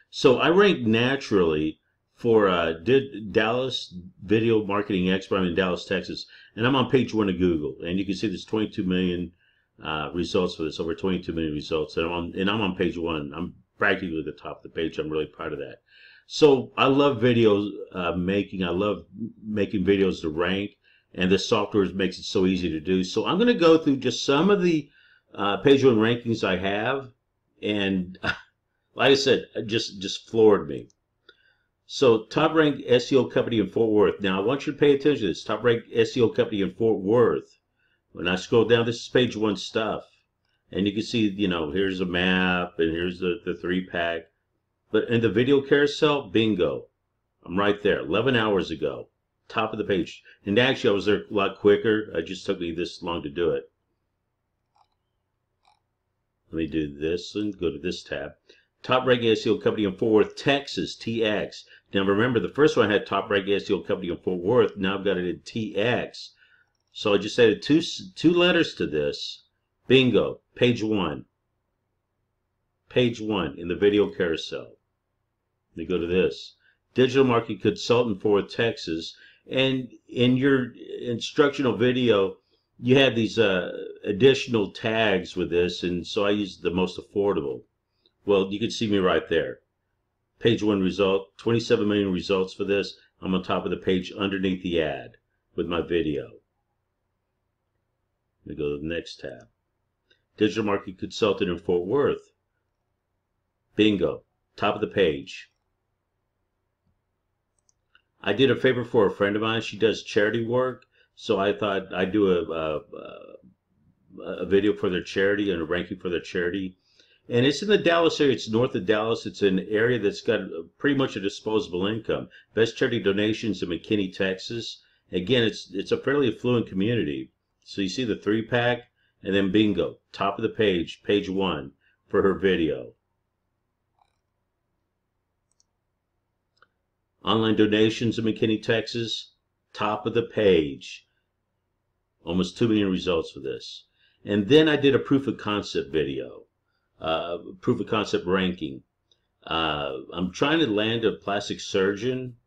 So I rank naturally for Dallas Video Marketing Expert. I'm in Dallas, Texas, and I'm on page 1 of Google. And you can see there's 22 million results for this, over 22 million results. And I'm on page 1. I'm practically at the top of the page. I'm really proud of that. So I love videos making. I love making videos to rank, and the software makes it so easy to do. So I'm going to go through just some of the page 1 rankings I have, and like I said, it just floored me. So top ranked SEO company in Fort Worth. Now I want you to pay attention to this. Top ranked SEO company in Fort Worth. When I scroll down, this is page 1 stuff. And you can see, here's a map and here's the 3-pack. But in the video carousel, bingo. I'm right there, 11 hours ago. Top of the page. And actually I was there a lot quicker. It just took me this long to do it. Let me do this and go to this tab. Top ranked SEO company in Fort Worth, Texas, TX. Now remember, the first one I had top ranked SEO company in Fort Worth. Now I've got it in TX. So I just added two letters to this. Bingo. Page 1. Page 1 in the video carousel. Let me go to this. Digital marketing consultant for Texas. And in your instructional video, you have these additional tags with this, and so I used the most affordable. Well, you can see me right there. Page 1 result, 27 million results for this. I'm on top of the page underneath the ad with my video. Let me go to the next tab. Digital marketing consultant in Fort Worth. Bingo. Top of the page. I did a favor for a friend of mine. She does charity work. So I thought I'd do a video for their charity and a ranking for their charity. And it's in the Dallas area. It's north of Dallas. It's an area that's got pretty much a disposable income. Best charity donations in McKinney, Texas. Again, it's a fairly affluent community. So you see the 3-pack, and then bingo, top of the page, page 1 for her video. Online donations in McKinney, Texas, top of the page. Almost 2 million results for this. And then I did a proof of concept video. Proof of concept ranking. I'm trying to land a plastic surgeon,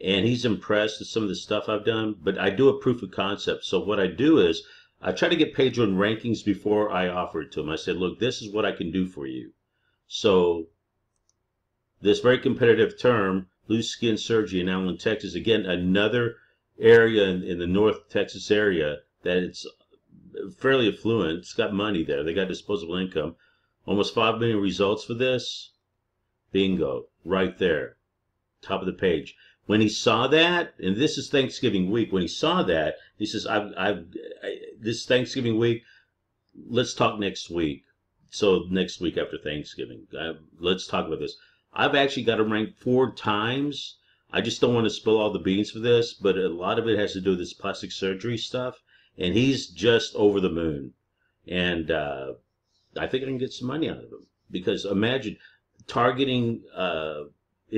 and he's impressed with some of the stuff I've done, but I do a proof of concept. So what I do is I try to get page 1 rankings before I offer it to him. I said, look, this is what I can do for you. So this very competitive term, loose skin surgery in Allen, Texas, again, another area in the North Texas area that it's fairly affluent. It's got money there. They got disposable income. Almost 5 million results for this. Bingo. Right there. Top of the page. When he saw that, and this is Thanksgiving week, when he saw that, he says, this Thanksgiving week, let's talk next week. So next week after Thanksgiving, let's talk about this. I've actually got him ranked 4 times. I just don't want to spill all the beans for this, but a lot of it has to do with this plastic surgery stuff. And he's just over the moon. And I think I can get some money out of him. Because imagine targeting an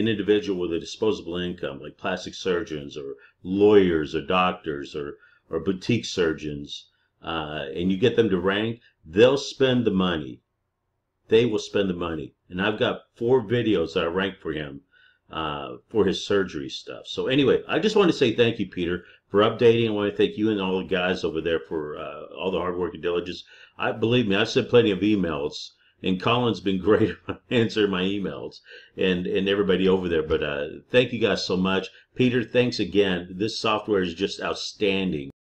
individual with a disposable income, like plastic surgeons or lawyers or doctors or boutique surgeons, and you get them to rank, they'll spend the money. They will spend the money. And I've got 4 videos that I ranked for him for his surgery stuff. So anyway, I just want to say thank you, Peter, for updating. I want to thank you and all the guys over there for all the hard work and diligence. Believe me, I've sent plenty of emails, and Colin's been great at answering my emails, and everybody over there. But thank you guys so much. Peter, thanks again. This software is just outstanding.